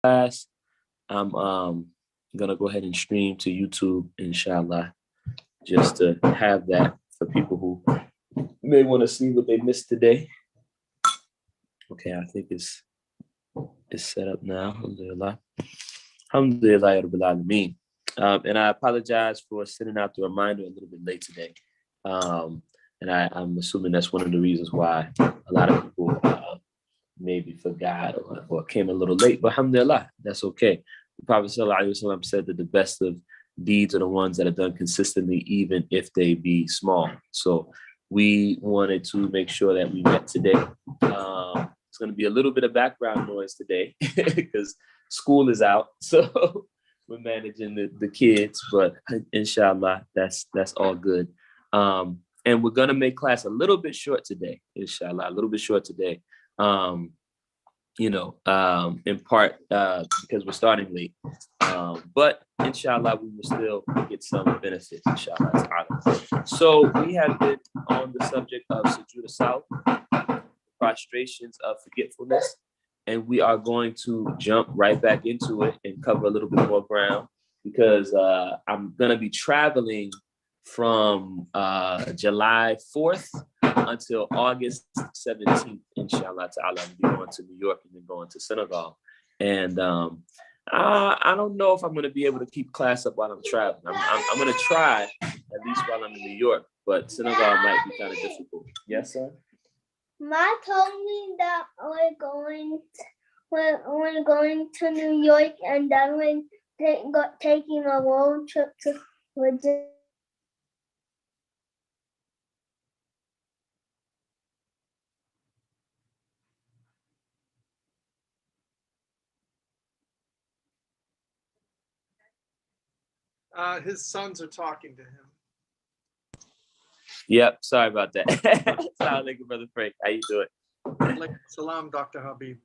class, I'm gonna go ahead and stream to YouTube, inshallah, just to have that for people who may want to see what they missed today. Okay, I think it's set up now. Alhamdulillah. Alhamdulillah Rabbil Alameen. And I apologize for sending out the reminder a little bit late today. And I'm assuming that's one of the reasons why a lot of people maybe forgot or came a little late. But alhamdulillah, that's okay. The Prophet ﷺ said that the best of deeds are the ones that are done consistently, even if they be small. So we wanted to make sure that we met today. It's going to be a little bit of background noise today because school is out. So we're managing the kids, but inshallah, that's all good. And we're going to make class a little bit short today, inshallah, a little bit short today. In part because we're starting late. But inshallah, we will still get some benefits, inshallah. So we have been on the subject of sujood saw, prostrations of forgetfulness, and we are going to jump right back into it and cover a little bit more ground because I'm going to be traveling from July 4th until August 17th, inshallah ta'ala. I'll be going to New York and then going to Senegal. And I don't know if I'm going to be able to keep class up while I'm traveling. I'm going to try, at least while I'm in New York, but Senegal might be kind of difficult. Yes, sir? Ma told me that we're going to New York and then we're taking a road trip to Virginia. His sons are talking to him. Yep, sorry about that. Assalamu alaikum, Brother Frank. How you doing? Salam, Dr. Habib.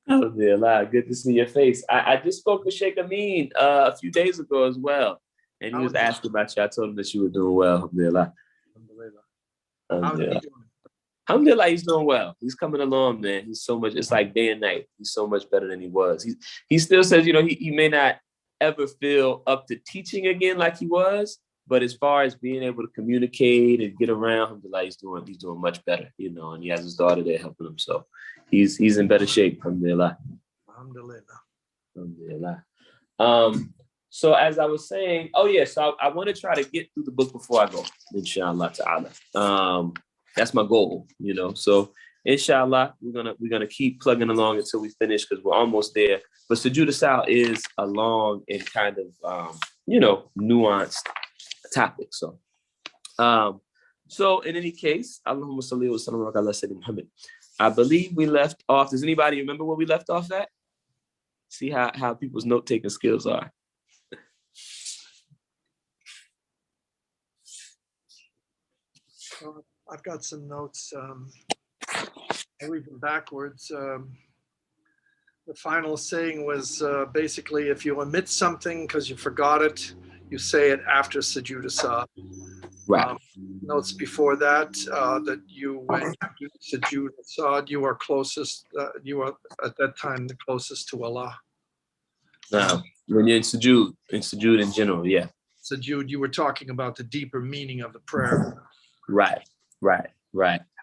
Alhamdulillah, good to see your face. I just spoke with Sheikh Amin a few days ago as well, and he was asking about you. I told him that you were doing well. Alhamdulillah. Alhamdulillah. Alhamdulillah, he's doing well. He's coming along, man. He's so much, it's like day and night. He's so much better than he was. He still says, he may not ever feel up to teaching again like he was, but as far as being able to communicate and get around, alhamdulillah, he's doing much better, and he has his daughter there helping him. So he's in better shape, alhamdulillah. Alhamdulillah. So as I was saying, so I want to try to get through the book before I go, inshallah ta'ala. That's my goal, So inshallah, we're gonna keep plugging along until we finish because we're almost there. But sujood saw is a long and kind of nuanced topic. So in any case, Allahumma salli wa sallam ala sayyidina Muhammad. I believe we left off. Does anybody remember where we left off at? See how people's note-taking skills are. I've got some notes. I read them backwards. The final saying was basically, if you omit something because you forgot it, you say it after sujood saw. Right. Notes before that, that when you do sujood saw, you are closest. You are at that time the closest to Allah. Now, when you're in sujood in general, yeah. Sujood, you were talking about the deeper meaning of the prayer. Right.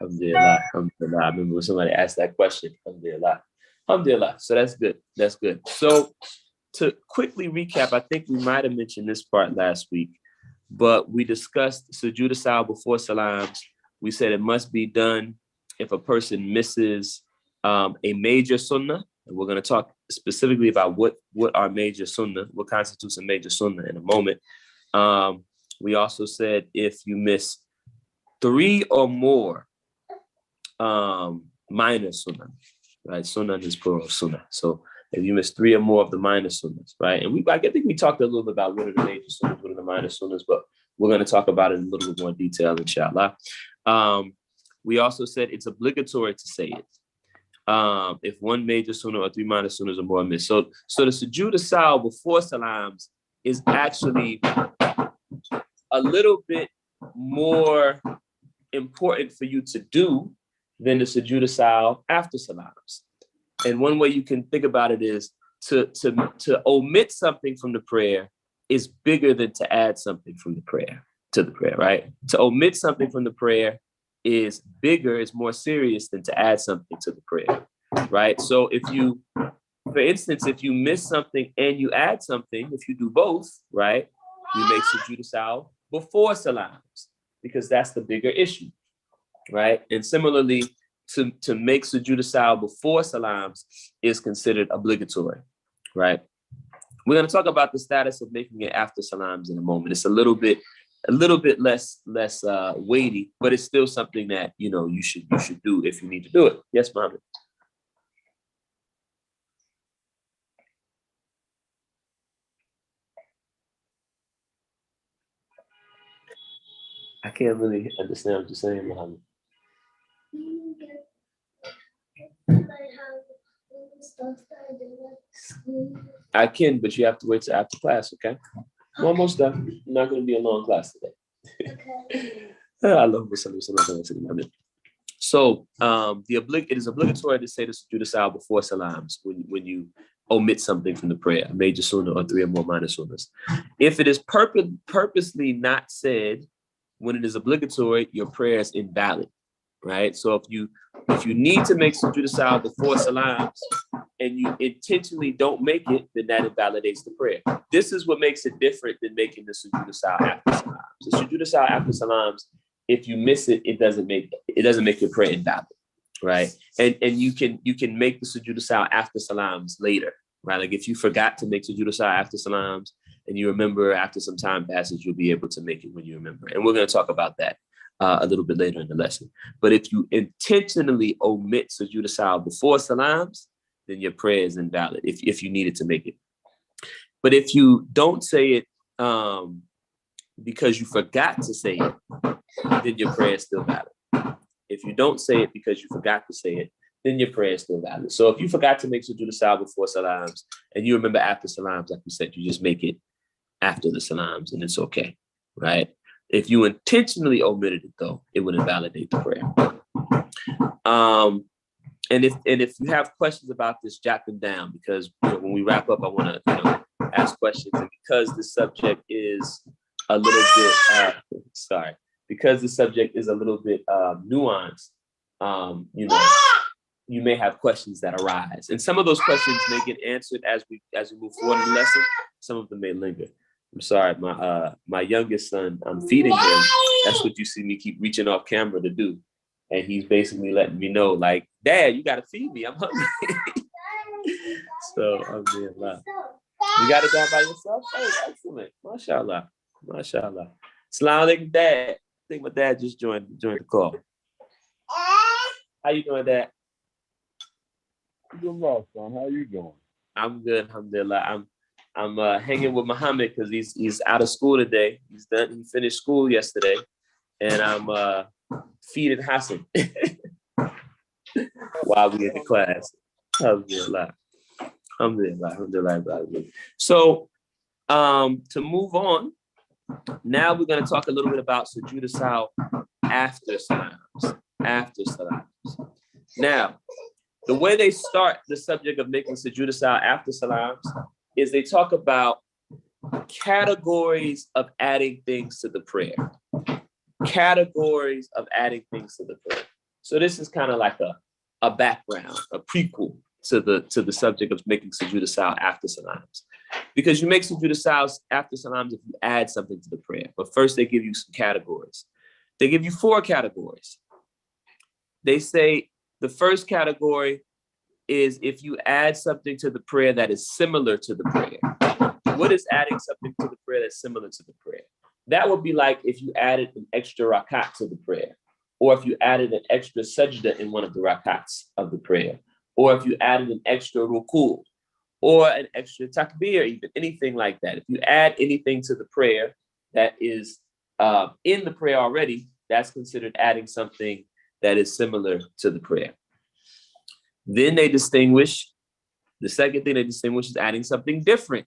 Alhamdulillah. I remember when somebody asked that question. Alhamdulillah. So that's good. So to quickly recap, I think we might have mentioned this part last week, but we discussed sujood saw before salams. We said it must be done if a person misses a major sunnah. And we're going to talk specifically about what are major sunnah, what constitutes a major sunnah in a moment. We also said if you miss 3 or more minor sunnah, right? Sunnah is plural sunnah. So if you miss 3 or more of the minor sunnahs, right? And I think we talked a little bit about what are the major sunnahs, what are the minor sunnahs, but we're going to talk about it in a little bit more detail, inshallah. We also said it's obligatory to say it. If 1 major sunnah or 3 minor sunnahs are more missed. So the sujood saw before salams is actually a little bit more important for you to do than the sujood saw after salams. And one way you can think about it is to omit something from the prayer is bigger than to add something from the prayer to the prayer, right? To omit something from the prayer is bigger, is more serious than to add something to the prayer, right? So if you, for instance, if you miss something and you add something, if you do both, right, you make sujood sahl before salams, because that's the bigger issue, right? And similarly, to make sujood sahl before salams is considered obligatory, right? We're going to talk about the status of making it after salams in a moment. It's a little bit less weighty, but it's still something that you should do if you need to do it. Yes, Mohammed. I can't really understand what you're saying, Mohammed. I can, but you have to wait till after class, okay? We're almost done. Not going to be a long class today. Okay. I love this. So it is obligatory to say the sujood sahl before salams when you omit something from the prayer, a major sunnah or 3 or more minor sunnahs. If it is purposely not said when it is obligatory, your prayer is invalid, right? So if you need to make sujood sahl before salams and you intentionally don't make it, then that invalidates the prayer. This is what makes it different than making the sujood sahl after salams. The sujood sahl after salams, if you miss it, it doesn't make your prayer invalid, right? And you can make the sujood sahl after salams later, right? Like if you forgot to make sujood sahl after salams and you remember after some time passes, you'll be able to make it when you remember. And we're going to talk about that a little bit later in the lesson. But if you intentionally omit sujood sahl before salams, then your prayer is invalid if you needed to make it. But if you don't say it because you forgot to say it, then your prayer is still valid. If you don't say it because you forgot to say it, then your prayer is still valid. So if you forgot to make sujood sahl before salams and you remember after salams, like we said, you just make it after the salams and it's okay, right? If you intentionally omitted it though, it would invalidate the prayer. And if you have questions about this, jot them down, because when we wrap up, I want to ask questions. And because the subject is a little bit because the subject is a little bit nuanced, you may have questions that arise, and some of those questions may get answered as we move forward in the lesson. Some of them may linger. I'm sorry, my youngest son, I'm feeding him. That's what you see me keep reaching off camera to do. And he's basically letting me know, like, Dad, you got to feed me. I'm hungry. So I'm being loud. You got it done by yourself? Oh, excellent. Mashallah. Mashallah. Assalamu alaikum, Dad. I think my dad just joined the call. How you doing, Dad? I'm doing well, son. How you doing? I'm good, alhamdulillah. I'm hanging with Muhammad because he's out of school today. He's done. He finished school yesterday, and I'm feeding Hassan while we in the class. Alhamdulillah. So, to move on, now we're going to talk a little bit about sujood sahl after salams. Now, the way they start the subject of making sujood sahl after salams is they talk about categories of adding things to the prayer. Categories of adding things to the prayer. So this is kind of like a background, a prequel to the subject of making sujood sahl after salams. Because you make sujood sahl after salams if you add something to the prayer. But first they give you some categories. They give you 4 categories. They say the first category is if you add something to the prayer that is similar to the prayer. What is adding something to the prayer that's similar to the prayer? That would be like if you added an extra rakat to the prayer, or if you added an extra sajda in one of the rakats of the prayer, or if you added an extra ruku, or an extra takbir, even anything like that. If you add anything to the prayer that is in the prayer already, that's considered adding something that is similar to the prayer. Then they distinguish, the second thing they distinguish is adding something different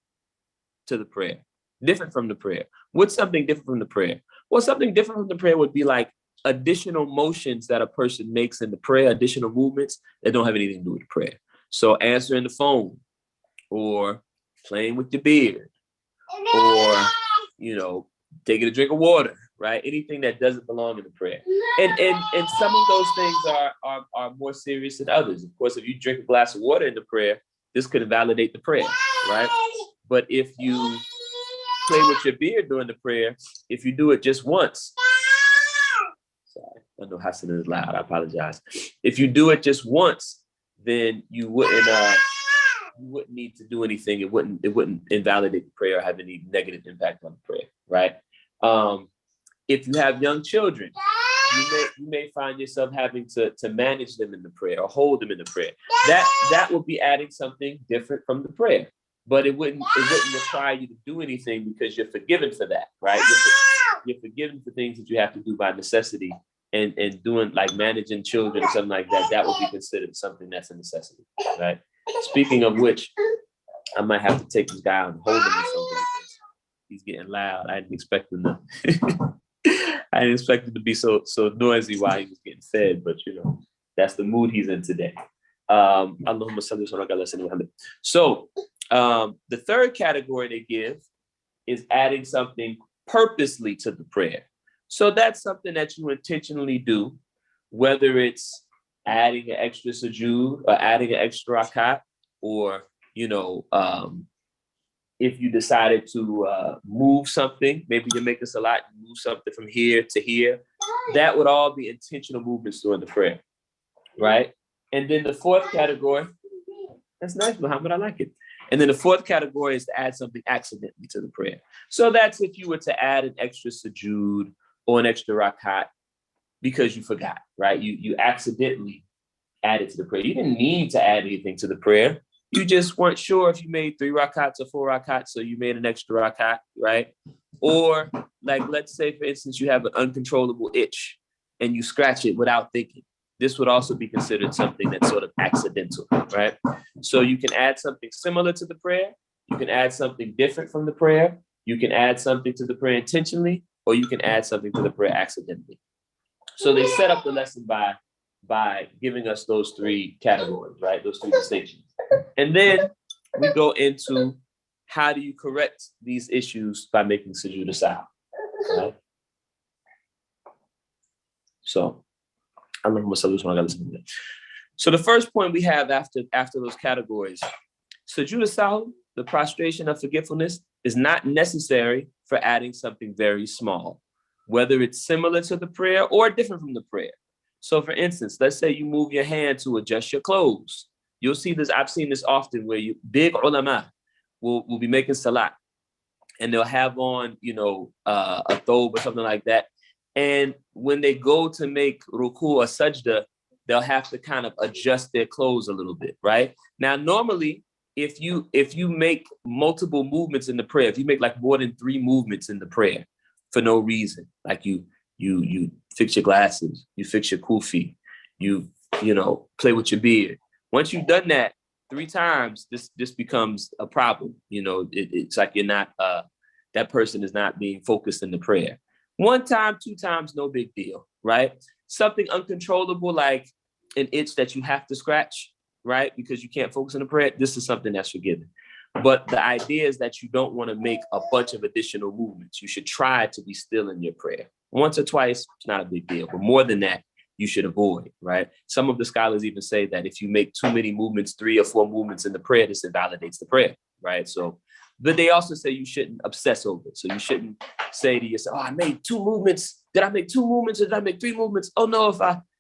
to the prayer, different from the prayer. What's something different from the prayer? Well, something different from the prayer would be like additional motions that a person makes in the prayer, additional movements that don't have anything to do with the prayer. So answering the phone, or playing with your beard, or, taking a drink of water, right? Anything that doesn't belong in the prayer. And some of those things are more serious than others. Of course, if you drink a glass of water in the prayer, this could invalidate the prayer, right? But if you play with your beard during the prayer, if you do it just once, sorry, I know Hassan is loud, I apologize. If you do it just once, then you wouldn't need to do anything. It wouldn't invalidate the prayer or have any negative impact on the prayer, right? If you have young children, you may find yourself having to manage them in the prayer or hold them in the prayer. That would be adding something different from the prayer, but it wouldn't require you to do anything because you're forgiven for that, right? You're forgiven for things that you have to do by necessity, and doing like managing children or something like that. That would be considered something that's a necessity, right? Speaking of which, I might have to take this guy out and hold him or something because he's getting loud. I didn't expect him to be so noisy while he was getting fed, but that's the mood he's in today. So the third category they give is adding something purposely to the prayer. So that's something that you intentionally do, whether it's adding an extra sujood or adding an extra rakat, or, if you decided to move something, maybe you're making salat, move something from here to here, that would all be intentional movements during the prayer, right? And then the fourth category, that's nice, Muhammad, I like it. And then the fourth category is to add something accidentally to the prayer. So that's if you were to add an extra sujood or an extra rakat because you forgot, right? You accidentally added to the prayer. You didn't need to add anything to the prayer. You just weren't sure if you made 3 rakats or 4 rakats, so you made an extra rakat, right? Or like, let's say, for instance, you have an uncontrollable itch and you scratch it without thinking. This would also be considered something that's sort of accidental, right? So you can add something similar to the prayer. You can add something different from the prayer. You can add something to the prayer intentionally, or you can add something to the prayer accidentally. So they set up the lesson by giving us those 3 categories, right? Those 3 distinctions. And then we go into how do you correct these issues by making sujood as-sahwi, right? So the first point we have after those categories, sujood as-sahwi, the prostration of forgetfulness, is not necessary for adding something very small, whether it's similar to the prayer or different from the prayer. So for instance, let's say you move your hand to adjust your clothes. You'll see this, I've seen this often, where big ulama will be making salat and they'll have on, a thobe or something like that. And when they go to make ruku or sajda, they'll have to kind of adjust their clothes a little bit, right? Now, normally, if you make multiple movements in the prayer, if you make like more than 3 movements in the prayer for no reason, like you fix your glasses, you fix your kufi, you play with your beard. Once you've done that 3 times, this becomes a problem. It's like you're not, that person is not being focused in the prayer. 1 time, 2 times, no big deal, right? Something uncontrollable like an itch that you have to scratch, right? Because you can't focus on the prayer. This is something that's forgiven. But the idea is that you don't want to make a bunch of additional movements. You should try to be still in your prayer. 1 or 2, it's not a big deal. But more than that, you should avoid, right? Some of the scholars even say that if you make too many movements, 3 or 4 movements in the prayer, this invalidates the prayer, right? So, but they also say you shouldn't obsess over it. So you shouldn't say to yourself, I made 2 movements. Did I make 2 movements or did I make 3 movements? Oh no,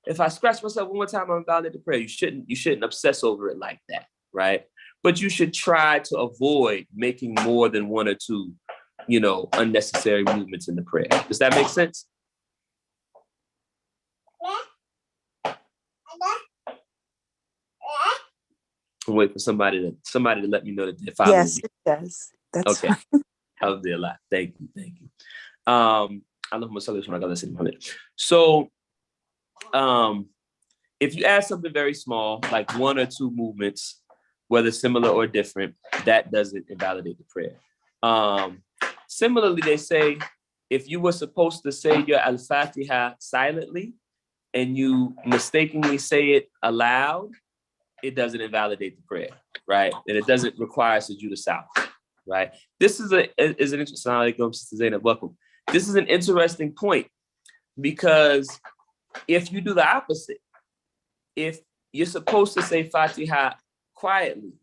if I scratch myself 1 more time, I'm invalidating the prayer. You shouldn't obsess over it like that, right? But you should try to avoid making more than 1 or 2, unnecessary movements in the prayer. Does that make sense? I'll wait for somebody to let me know that they're following me. Yes, it does. That's okay. Alhamdulillah. Thank you. So, if you add something very small, like 1 or 2 movements, whether similar or different, that doesn't invalidate the prayer. Similarly, they say if you were supposed to say your Al-Fatiha silently and you mistakenly say it aloud, it doesn't invalidate the prayer, right? And it doesn't require sujood saw, right? This is an interesting. Alaikum, Sister Zainab, welcome. This is an interesting point because if you do the opposite, if you're supposed to say Fatiha quietly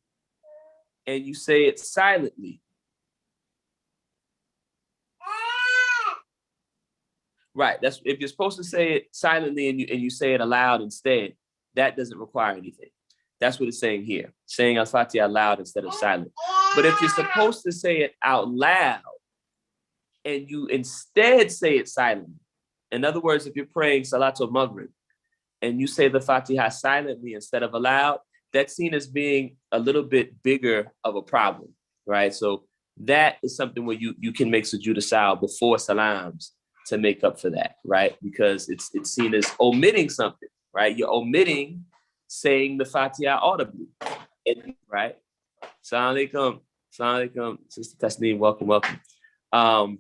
and you say it silently, right? That's if you're supposed to say it silently and you say it aloud instead, that doesn't require anything. That's what it's saying here, saying Al-Fatiha aloud instead of silent. But if you're supposed to say it out loud and you instead say it silently, in other words, if you're praying Salatul Maghrib and you say the Fatiha silently instead of aloud, that's seen as being a little bit bigger of a problem, right? So that is something where you can make sujood saw before salams to make up for that, right? Because it's seen as omitting something, right? You're omitting saying the Fatiha audibly, right? Assalamu alaikum. Assalamu alaikum. Sister Tasneem, welcome.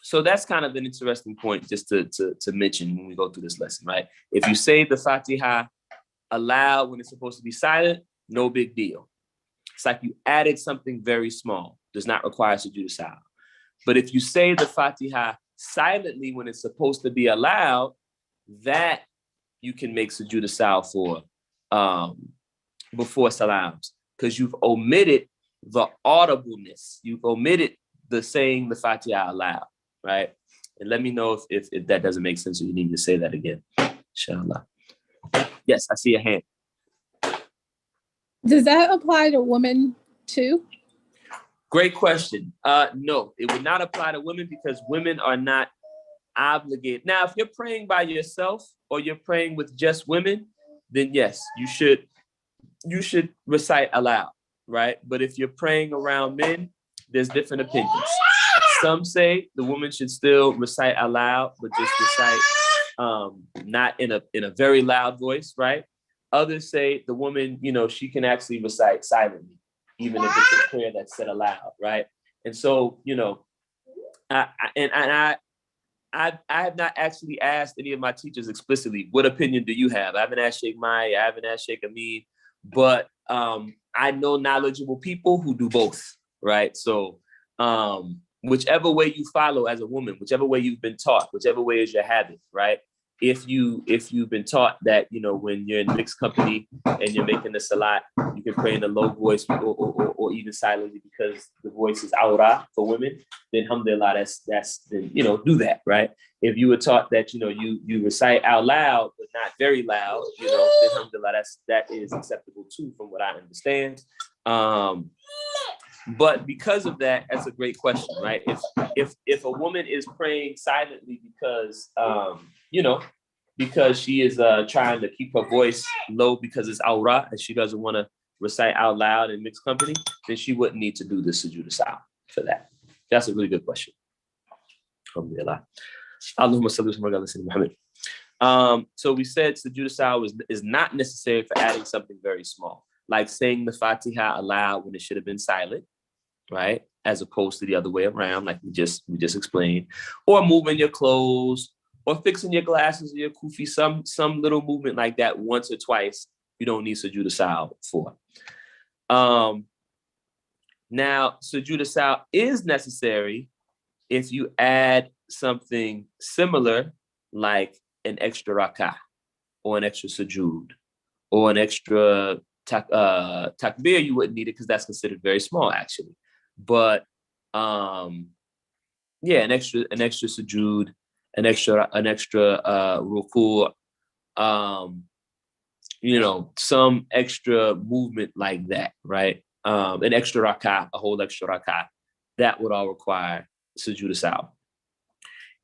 So that's kind of an interesting point just to mention when we go through this lesson, right? If you say the Fatiha aloud when it's supposed to be silent, no big deal. It's like you added something very small, does not require sujood saw. But if you say the Fatiha silently when it's supposed to be aloud, that you can make sujood saw for before salams, because you've omitted the audibleness. You've omitted the saying the Fatiha aloud, right? And let me know if that doesn't make sense or you need to say that again. Inshallah. Yes, I see a hand. Does that apply to women too? Great question. No, it would not apply to women because women are not obligated. Now, if you're praying by yourself or you're praying with just women, then yes, you should recite aloud, right? But if you're praying around men, there's different opinions. Some say the woman should still recite aloud, but just recite not in a very loud voice, right? Others say the woman, she can actually recite silently, even if it's a prayer that's said aloud, right? And so, I have not actually asked any of my teachers explicitly, what opinion do you have? I haven't asked Sheikh Mai, I haven't asked Sheikh Amin, but I know knowledgeable people who do both, right? So whichever way you follow as a woman, whichever way you've been taught, whichever way is your habit, right? If you've been taught that, when you're in mixed company and you're making the salat, you can pray in a low voice or even silently because the voice is awra for women, then alhamdulillah, that's then, do that, right? If you were taught that, you recite out loud, but not very loud, then alhamdulillah, that is acceptable too, from what I understand. But because of that, that's a great question, right? If a woman is praying silently because because she is trying to keep her voice low because it's awra and she doesn't want to recite out loud in mixed company, then she wouldn't need to do the sujood saw for that. That's a really good question. Alhamdulillah. Allahumma salli wa sallim ala Muhammad. So we said sujood saw is not necessary for adding something very small, like saying the Fatiha aloud when it should have been silent, right? As opposed to the other way around, like we just explained, or moving your clothes, or fixing your glasses or your kufi, some little movement like that once or twice, you don't need sujood saw for. Now, sujood saw is necessary if you add something similar, like an extra rakah, or an extra sujood, or an extra takbir. You wouldn't need it because that's considered very small, actually. But an extra sujood, an extra ruku, some extra movement like that, right? An extra rakah, a whole extra rakah, that would all require sujood saw.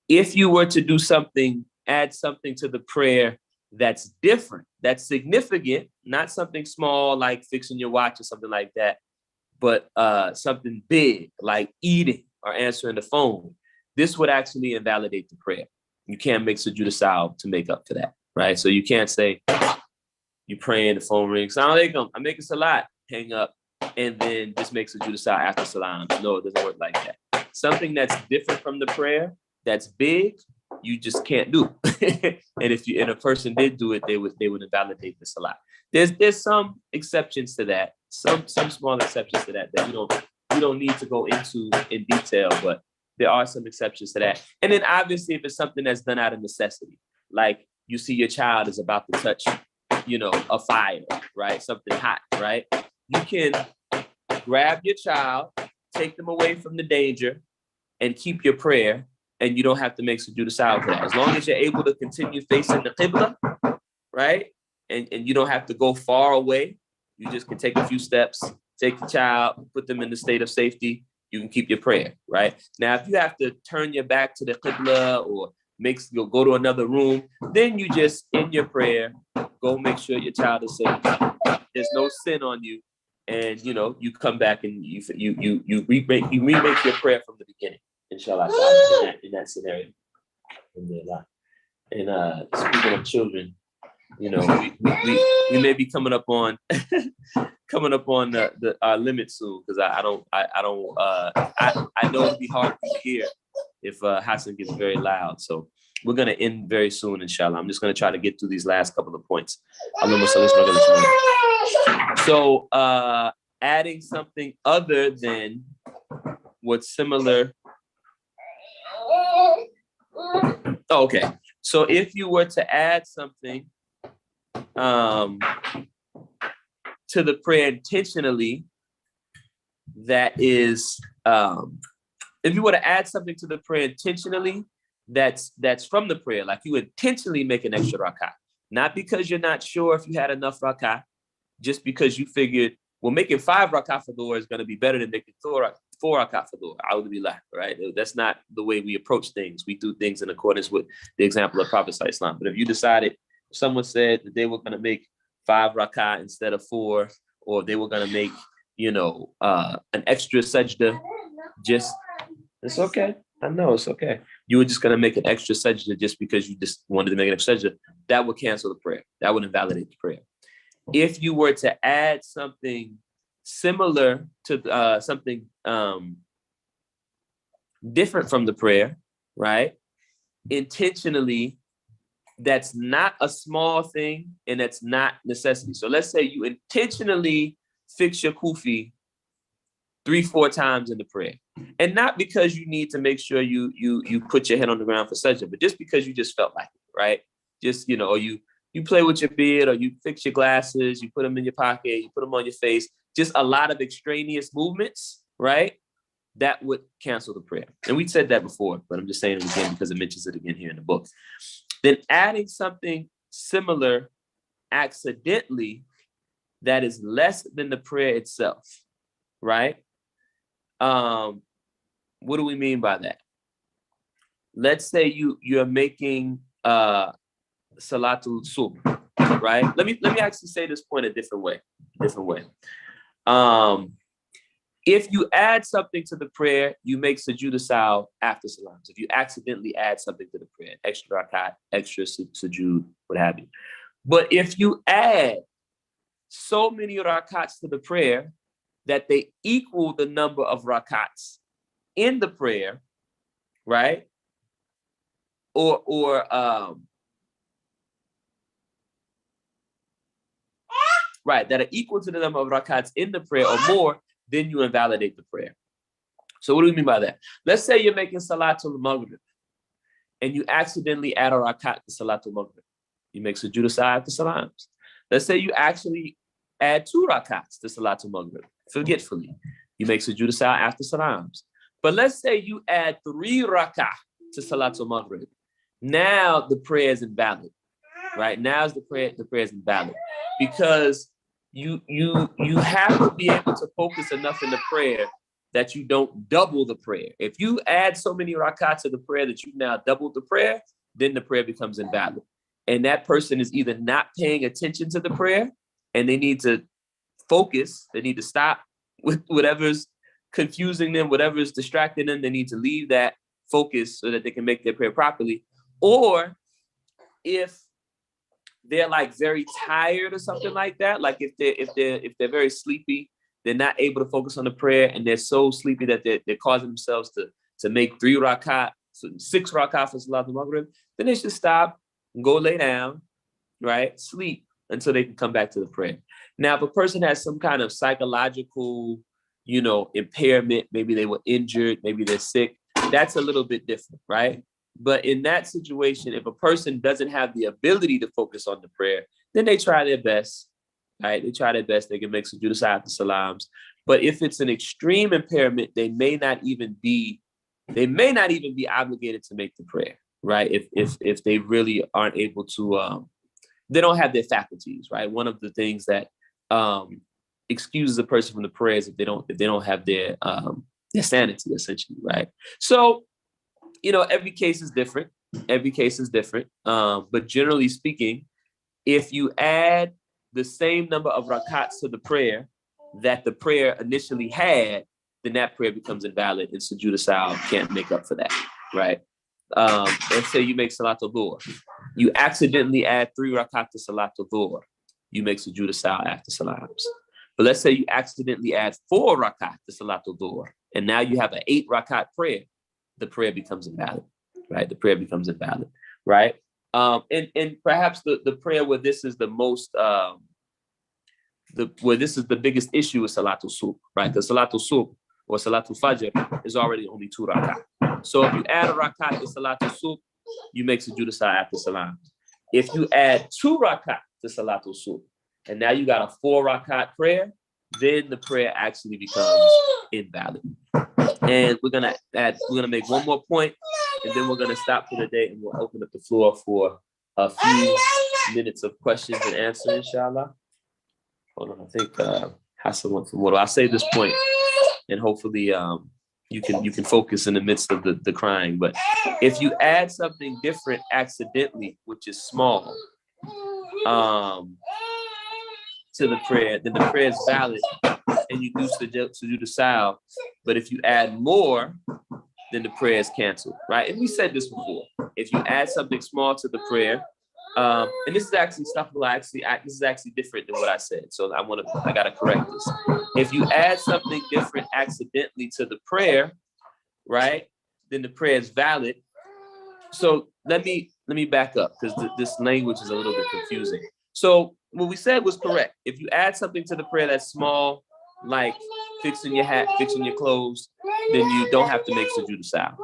If you were to do something, add something to the prayer that's different, that's significant, not something small like fixing your watch or something like that, but something big like eating or answering the phone, this would actually invalidate the prayer. You can't make sujood saw to make up for that, right? So you can't say, you praying, the phone rings, Assalamu alaikum, I'm making salat, hang up, and then just make sujood saw after salam. No, it doesn't work like that. Something that's different from the prayer, that's big, you just can't do. And if a person did do it, they would invalidate the salah. There's some exceptions to that, some small exceptions to that you don't need to go into in detail, but there are some exceptions to that. And then obviously if it's something that's done out of necessity, like you see your child is about to touch, a fire, right? Something hot, right? You can grab your child, take them away from the danger, and keep your prayer, and you don't have to make sujood salah for that. As long as you're able to continue facing the qibla, right? And you don't have to go far away. You just can take a few steps, take the child, put them in the state of safety. You can keep your prayer, right? Now, if you have to turn your back to the qibla or go to another room, then you just, in your prayer, go make sure your child is safe. There's no sin on you. And, you come back and you remake your prayer from the beginning, inshallah, in that scenario. And speaking of children, we may be coming up on our limit soon, because I know it'll be hard to hear if Hassan gets very loud. So we're gonna end very soon, inshallah. I'm just gonna try to get through these last couple of points. So adding something other than what's similar. Okay, so if you were to add something to the prayer intentionally, that is, if you were to add something to the prayer intentionally, that's from the prayer, like you intentionally make an extra rakah, not because you're not sure if you had enough rakah, just because you figured, well, making 5 rakah for Dhuhr is going to be better than making 4 rakah for Dhuhr. A'udhu, right? That's not the way we approach things. We do things in accordance with the example of Prophet Islam. But if you decided, someone said that they were going to make 5 rakah instead of 4, or they were going to make, an extra sajda, it's okay. I know it's okay. You were just going to make an extra sajda just because you just wanted to make an extra sajda. That would cancel the prayer. That would invalidate the prayer. If you were to add something similar to something different from the prayer, right? Intentionally, that's not a small thing and that's not necessity. So let's say you intentionally fix your kufi 3-4 times in the prayer. And not because you need to make sure you put your head on the ground for sajda, but just because you just felt like it, right? Just, or you play with your beard, or you fix your glasses, you put them in your pocket, you put them on your face, just a lot of extraneous movements, right? That would cancel the prayer. And we said that before, but I'm just saying it again because it mentions it again here in the book. Then adding something similar accidentally that is less than the prayer itself, right? What do we mean by that? Let's say you're making Salatul Subh, right? Let me actually say this point a different way. If you add something to the prayer, you make sujood salah after salams. If you accidentally add something to the prayer, extra rakat, extra sujood, what have you. But if you add so many rakats to the prayer that they equal the number of rakats in the prayer, right? Right, that are equal to the number of rakats in the prayer or more, then you invalidate the prayer. So what do we mean by that? Let's say you're making Salatul Maghrib and you accidentally add a rakat to Salatul Maghrib. You make sujood salah after salams. Let's say you actually add 2 rakats to Salatul Maghrib, forgetfully. You make sujood salah after salams. But let's say you add 3 rakah to Salatul Maghrib. Now the prayer is invalid, right? Now the prayer is invalid because you have to be able to focus enough in the prayer that you don't double the prayer. If you add so many rakats to the prayer that you now doubled the prayer, then the prayer becomes invalid. And that person is either not paying attention to the prayer and they need to focus, they need to stop with whatever's confusing them, whatever's distracting them, they need to leave that focus so that they can make their prayer properly. Or if they're like very tired or something like that, like if they're very sleepy, they're not able to focus on the prayer and they're so sleepy that they're causing themselves to make 3 rakat 6 rakat for Salatul Maghrib, then they should stop and go lay down, right? Sleep until they can come back to the prayer. Now, if a person has some kind of psychological, impairment, maybe they were injured, maybe they're sick, that's a little bit different, right? But in that situation, if a person doesn't have the ability to focus on the prayer, then they try their best, right? They try their best. They can make sujood after salams. But if it's an extreme impairment, they may not even be obligated to make the prayer, right? If they really aren't able to, they don't have their faculties, right? One of the things that excuses a person from the prayer is if they don't have their sanity, essentially, right? So, every case is different. Every case is different. But generally speaking, if you add the same number of rakats to the prayer that the prayer initially had, then that prayer becomes invalid, and sujood sahl can't make up for that, right? Let's say you make salatul dhuhr. You accidentally add 3 rakat to salatul dhuhr. You make sujood sahl after salams. But let's say you accidentally add 4 rakat to salatul dhuhr, and now you have an 8 rakat prayer. The prayer becomes invalid, right? The prayer becomes invalid, right? And perhaps the prayer where this is the most where this is the biggest issue is Salatul Subh, right? Because Salatul Subh or Salatul Fajr is already only 2 rakat. So if you add a rakat to Salatul Subh, you make sujood sahl after salam. If you add 2 rakat to Salatul Subh, and now you got a 4 rakat prayer, then the prayer actually becomes invalid. And we're gonna make one more point, and then we're gonna stop for the day, and we'll open up the floor for a few minutes of questions and answers, inshallah. Hold on, I think Hassan wants some water. I'll say this point, and hopefully you can focus in the midst of the crying. But if you add something different accidentally, which is small, to the prayer, then the prayer is valid, and you do sujood sahl. But if you add more, then the prayer is canceled, right? And we said this before. If you add something small to the prayer, and this is actually this is actually different than what I said. So I gotta correct this. If you add something different accidentally to the prayer, right, then the prayer is valid. So let me back up, because this language is a little bit confusing. So what we said was correct. If you add something to the prayer that's small, like fixing your hat, fixing your clothes, then you don't have to make sujood sahl.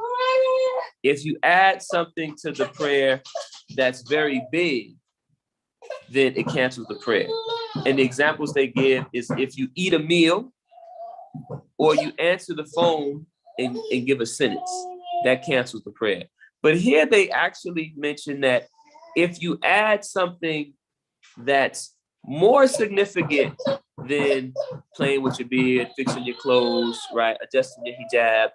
If you add something to the prayer that's very big, then it cancels the prayer. And the examples they give is if you eat a meal or you answer the phone and give a sentence, that cancels the prayer. But here they actually mention that if you add something that's more significant than playing with your beard, fixing your clothes, right, adjusting your hijab,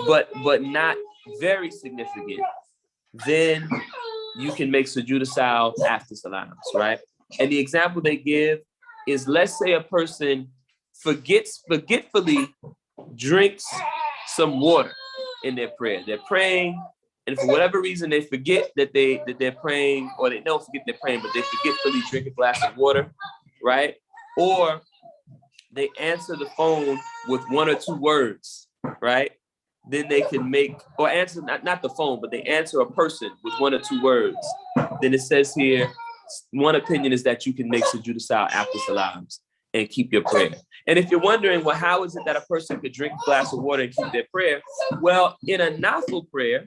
but not very significant, then you can make sujood sahl after salams, right? And the example they give is, let's say a person forgetfully drinks some water in their prayer. They're praying, and for whatever reason they forget that they're praying, or they don't forget they're praying, but they forgetfully drink a glass of water, right? Or they answer the phone with 1 or 2 words, right? Then they can make, or answer not the phone, but they answer a person with 1 or 2 words. Then it says here, one opinion is that you can make sujood sahl after salams and keep your prayer. And if you're wondering, well, how is it that a person could drink a glass of water and keep their prayer? Well, in a nafil prayer,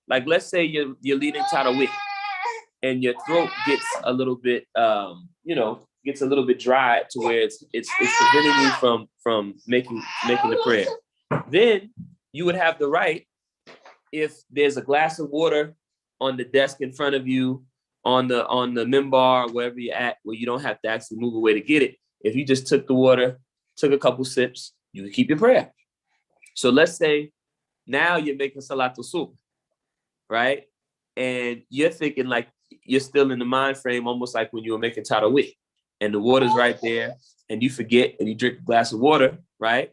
like let's say you're leading tarawih and your throat gets a little bit, gets a little bit dry to where it's preventing you from making the prayer. Then you would have the right, if there's a glass of water on the desk in front of you, on the minbar, wherever you're at, where you don't have to actually move away to get it. If you just took the water, took a couple sips, you can keep your prayer. So let's say now you're making salatul subh, right? And you're thinking like you're still in the mind frame, almost like when you were making tarawih, and the water's right there, and you forget, and you drink a glass of water, right?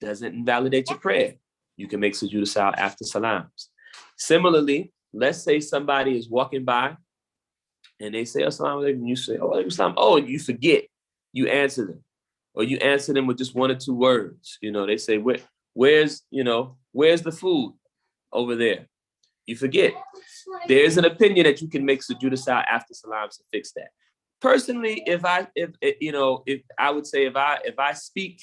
Doesn't invalidate your prayer. You can make sujood sahl after salams. Similarly, let's say somebody is walking by and they say assalamu alaikum, and you say, oh, alaikum salam. Oh, and you forget, you answer them. Or you answer them with just 1 or 2 words. They say, where's the food? over there. You forget. There is an opinion that you can make sujood saw after salam to fix that. Personally, if I would say if I speak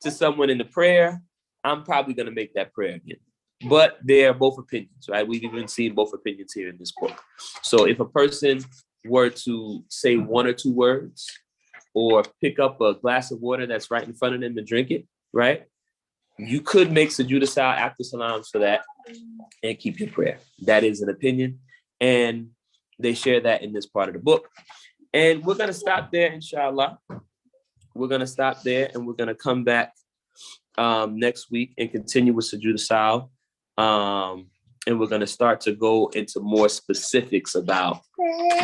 to someone in the prayer, I'm probably going to make that prayer again. But they are both opinions, right? We've even seen both opinions here in this book. So if a person were to say one or two words or pick up a glass of water that's right in front of them and drink it, right? You could make sujood saw after salams for that and keep your prayer. That is an opinion. And they share that in this part of the book. And we're going to stop there, inshallah. We're going to stop there and we're going to come back next week and continue with sujood saw. And we're going to start to go into more specifics about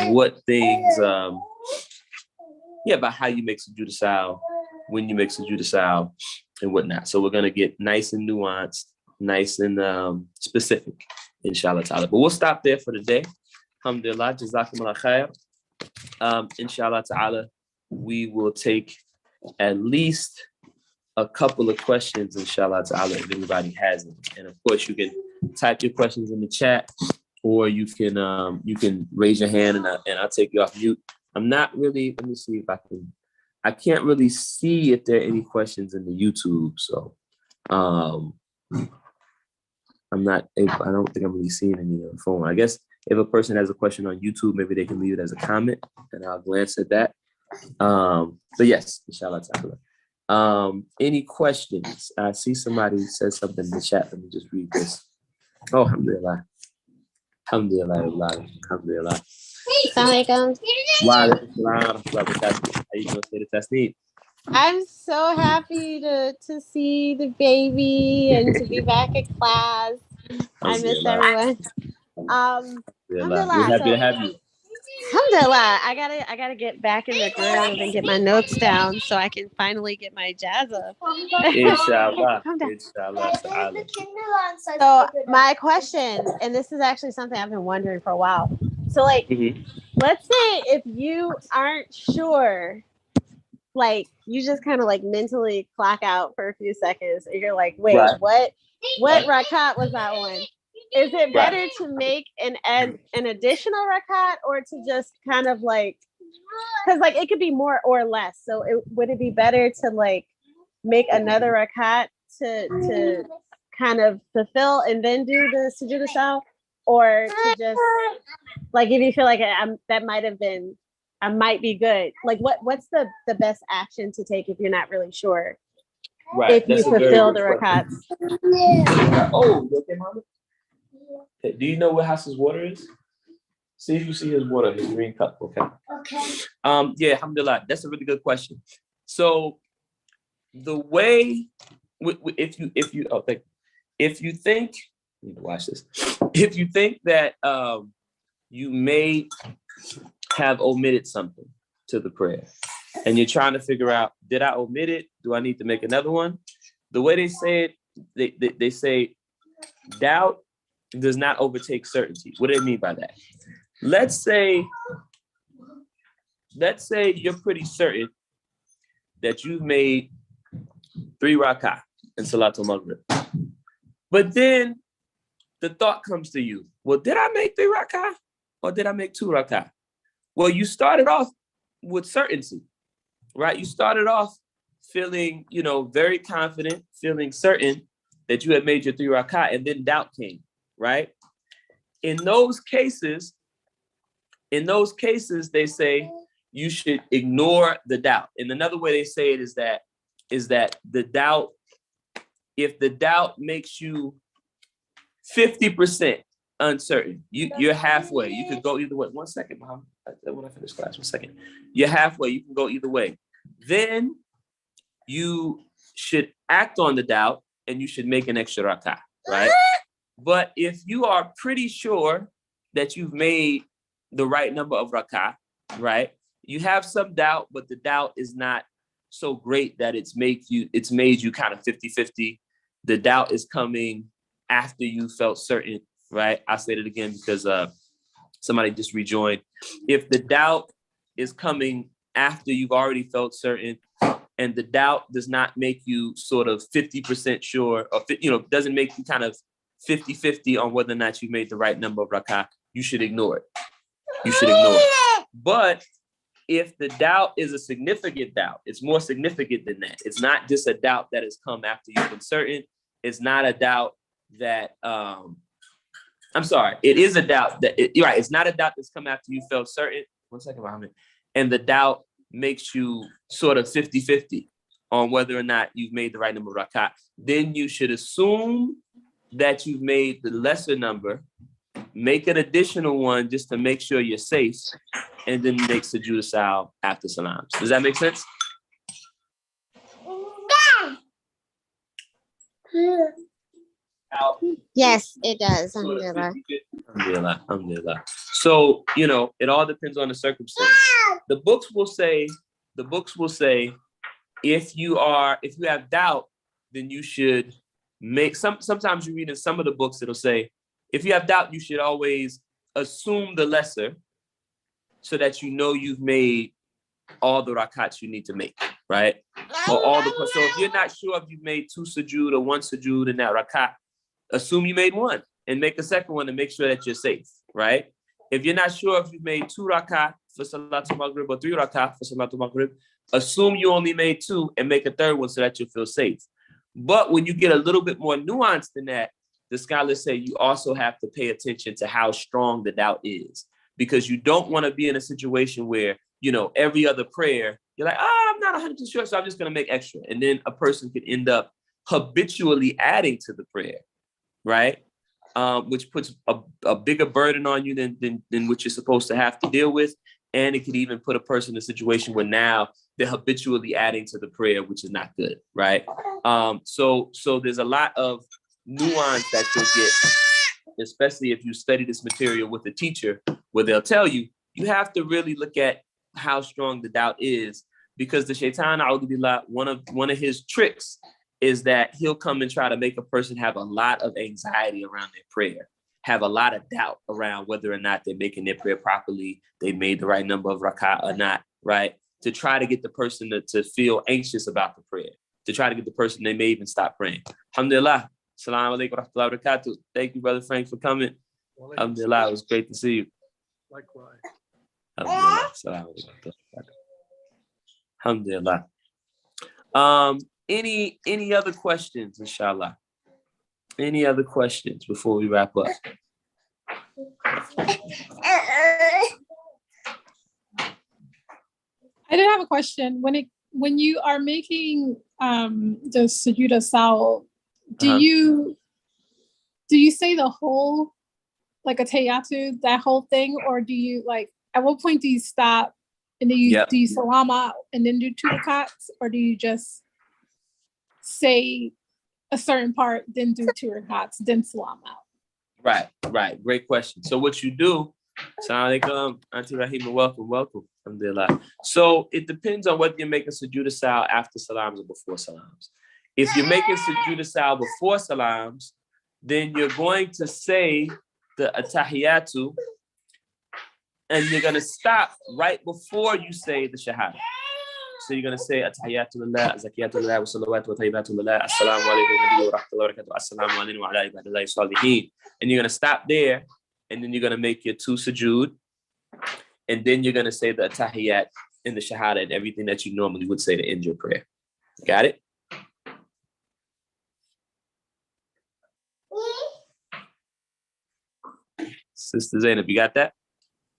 what things, about how you make sujood saw, when you make sujood saw, and whatnot. So we're going to get nice and nuanced, nice and specific, inshallah ta'ala. But we'll stop there for the day. Alhamdulillah, jazakumullah khair. Inshallah ta'ala, we will take at least a couple of questions, inshallah ta'ala, if anybody has them. And of course, you can type your questions in the chat, or you can raise your hand and I'll take you off mute. I'm not really, let me see if I can't really see if there are any questions in the YouTube. So I'm not able, I don't think I'm really seeing any on the phone. I guess if a person has a question on YouTube, maybe they can leave it as a comment and I'll glance at that. But yes, inshallah ta'ala. Any questions? I see somebody said something in the chat. Let me just read this. Oh, alhamdulillah. Alhamdulillah. Alhamdulillah. Assalamualaikum. Wa alaikum salam. How you doing? Say the tasneem. I'm so happy to see the baby and to be back in class. I miss everyone. We're happy to have you. Alhamdulillah. I gotta get back in the groove and get my notes down so I can finally get my jazz up. Inshallah. Inshallah ta'ala. So my question, and this is actually something I've been wondering for a while. So let's say if you aren't sure, like you just kind of like mentally clock out for a few seconds and you're like, wait, what rakat was that one? Is it better to make an additional rakat or to just kind of like, because like it could be more or less. So would it be better to like make another rakat to kind of fulfill and then do the sujood saw, or to just like if you feel like that might have been, I might be good. Like what's the best action to take if you're not really sure? Right. If you fulfill the rakats. Oh, you okay, Mama? Okay. Do you know where Hassan's water is? See if you see his water, his green cup. Okay. Yeah, alhamdulillah. That's a really good question. So the way, if you think, watch this. If you think that you may have omitted something to the prayer and you're trying to figure out, did I omit it? Do I need to make another one? The way they say it, they say doubt does not overtake certainty. What do they mean by that? Let's say you're pretty certain that you've made 3 rak'ah in Salatul Maghrib. But then the thought comes to you, well, did I make 3 rak'ah or did I make 2 rak'ah? Well, you started off with certainty, right? You started off feeling, very confident, feeling certain that you had made your 3 rak'ah, and then doubt came, right? In those cases, they say you should ignore the doubt. And another way they say it is that the doubt, if the doubt makes you 50% uncertain, you're halfway. You could go either way. 1 second, Mom. When I finish class, 1 second. You're halfway. You can go either way. Then you should act on the doubt and you should make an extra rak'ah, right? But if you are pretty sure that you've made the right number of rak'ah, right? You have some doubt, but the doubt is not so great that it's made you kind of 50-50. The doubt is coming after you felt certain, right? I'll say it again because somebody just rejoined. If the doubt is coming after you've already felt certain, and the doubt does not make you sort of 50% sure, or doesn't make you kind of 50-50 on whether or not you made the right number of rak'ah, you should ignore it. You should ignore it. But if the doubt is a significant doubt, it's more significant than that. It's not just a doubt that has come after you've been certain. It's not a doubt that, I'm sorry, it is a doubt that, you're right, it's not a doubt that's come after you felt certain. One second, Muhammad. And the doubt makes you sort of 50-50 on whether or not you've made the right number of rak'ah. Then you should assume that you've made the lesser number, make an additional one just to make sure you're safe, and then make sujood sahl after salams. Does that make sense? Yes, it does. Alhamdulillah. So, it all depends on the circumstance. The books will say, if you have doubt, then you should make sometimes you read in some of the books, it'll say, if you have doubt, you should always assume the lesser so that you've made all the rakats you need to make, right? So if you're not sure if you've made 2 sujood or 1 sujood in that rakat, assume you made 1 and make a second one to make sure that you're safe, right? If you're not sure if you've made 2 rakat for Salatul Maghrib or 3 rakat for Salatul Maghrib, assume you only made 2 and make a third one so that you feel safe. But when you get a little bit more nuanced than that, the scholars say you also have to pay attention to how strong the doubt is, because you don't want to be in a situation where, every other prayer, you're like, I'm not 100% sure, so I'm just going to make extra. And then a person could end up habitually adding to the prayer, right? Which puts a bigger burden on you than what you're supposed to have to deal with. And it could even put a person in a situation where now they're habitually adding to the prayer, which is not good, right? So there's a lot of nuance that you'll get, especially if you study this material with a teacher, where they'll tell you, you have to really look at how strong the doubt is, because the shaitan, one of his tricks is that he'll come and try to make a person have a lot of anxiety around their prayer, have a lot of doubt around whether or not they're making their prayer properly, they made the right number of rak'ah or not, right? To try to get the person to feel anxious about the prayer, to try to get the person, they may even stop praying. Alhamdulillah. Assalamu alaikum wa rahmatullahi wa barakatuh. Thank you, Brother Frank, for coming. Alhamdulillah, it was great to see you. Likewise. Alhamdulillah. Assalamu alaikum. Alhamdulillah. Any other questions, inshallah? Any other questions before we wrap up? I did have a question. When you are making the sujood sahl, do you say the whole, like a tahiyyatu, that whole thing, or do you, like, at what point do you stop and do you salam out and then do 2 rakats, or do you just say a certain part, then do 2 rakats, then salam out? Right. Great question. So what you do, Assalamu alaikum, Auntie Rahima, welcome. Alhamdulillah. So it depends on whether you're making sujood sahl after salams or before salams. If you're making sujood sahl before salams, then you're going to say the attahiyatu, and you're going to stop right before you say the shahada. So you're going to say attahiyatu lillah, zakiyatu lillah, wa salawatu wa tayyibatu lillah, assalamu alaikum wa rahmatullahi wa barakatuh, assalamu alaikum wa ala ibadillahi salihin. And you're going to stop there, and then you're going to make your 2 sujood, and then you're going to say the attahiyat and the shahada and everything that you normally would say to end your prayer. Got it? Sister Zainab, you got that?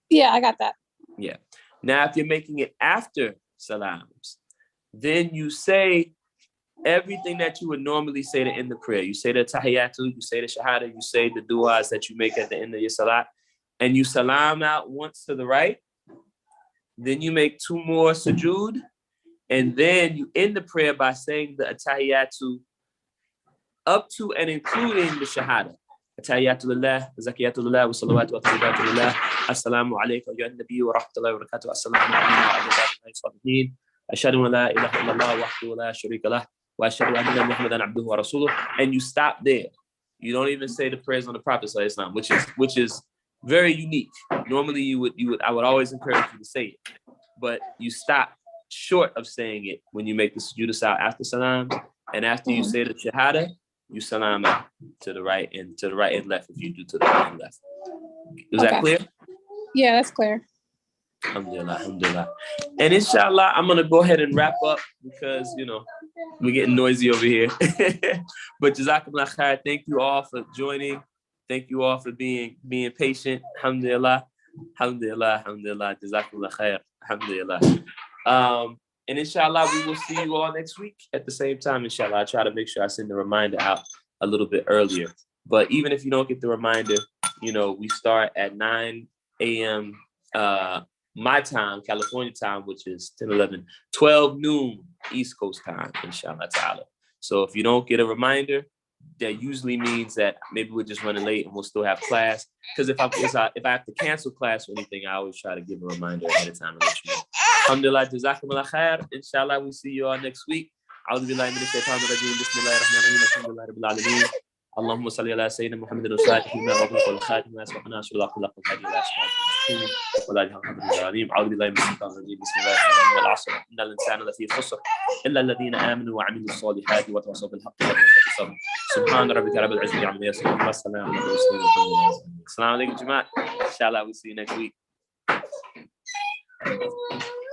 Yeah, I got that. Yeah. Now, if you're making it after salams, then you say everything that you would normally say to end the prayer. You say the tahiyyatu, you say the shahada, you say the du'as that you make at the end of your salat, and you salam out once to the right. Then you make 2 more sujood, and then you end the prayer by saying the tahiyyatu up to and including the shahada. Attahiyatu lillah, zakiyatu lillah, wa salawatu wa tayyibatu lillah, assalamu alaykum ya nabi wa rahmatullahi wa barakatuh, assalamu alaykum wa ibadillahi salihin, ashhadu an la ilaha illallah wahdahu la sharika lah, wa ashhadu anna Muhammadan abduhu wa rasuluh. And you stop there. You don't even say the prayers on the Prophet ﷺ, which is very unique. Normally I would always encourage you to say it, but you stop short of saying it when you make the sujood sahl after salams, and after you say the shahada, you salam out to the right and left if you do to the right and left. Is that clear? Yeah, that's clear. Alhamdulillah, alhamdulillah. And inshallah, I'm gonna go ahead and wrap up because we're getting noisy over here. But jazakumullah khair. Thank you all for joining. Thank you all for being patient. Alhamdulillah. Alhamdulillah. Alhamdulillah. Jazakumullah khair. Alhamdulillah. And inshallah, we will see you all next week at the same time. Inshallah, I try to make sure I send the reminder out a little bit earlier. But even if you don't get the reminder, we start at 9 a.m. My time, California time, which is 10, 11, 12 noon East Coast time, inshallah ta'ala. So if you don't get a reminder, that usually means that maybe we're just running late and we'll still have class. Because if I have to cancel class or anything, I always try to give a reminder ahead of time. Alhamdulillah, jazakumullah khair. Inshallah, we'll see you all next week. أعوذ بالله من الشيطان الرجيم بسم الله الرحمن الرحيم الحمد لله رب العالمين اللهم صل على سيدنا محمد الفاتح لما أغلق والخاتم لما سبق ناصر الله خلق الهدي لا شريك ولا إله إلا الله العظيم أعوذ بالله من الشيطان الرجيم بسم الله الرحمن الرحيم والعصر إن الإنسان لفي خسر إلا الذين آمنوا وعملوا الصالحات وتواصوا بالحق وتواصوا بالصبر سبحان ربك رب العزة عما يصفون والسلام على المرسلين السلام عليكم جماعة. Inshallah, we'll see you next week.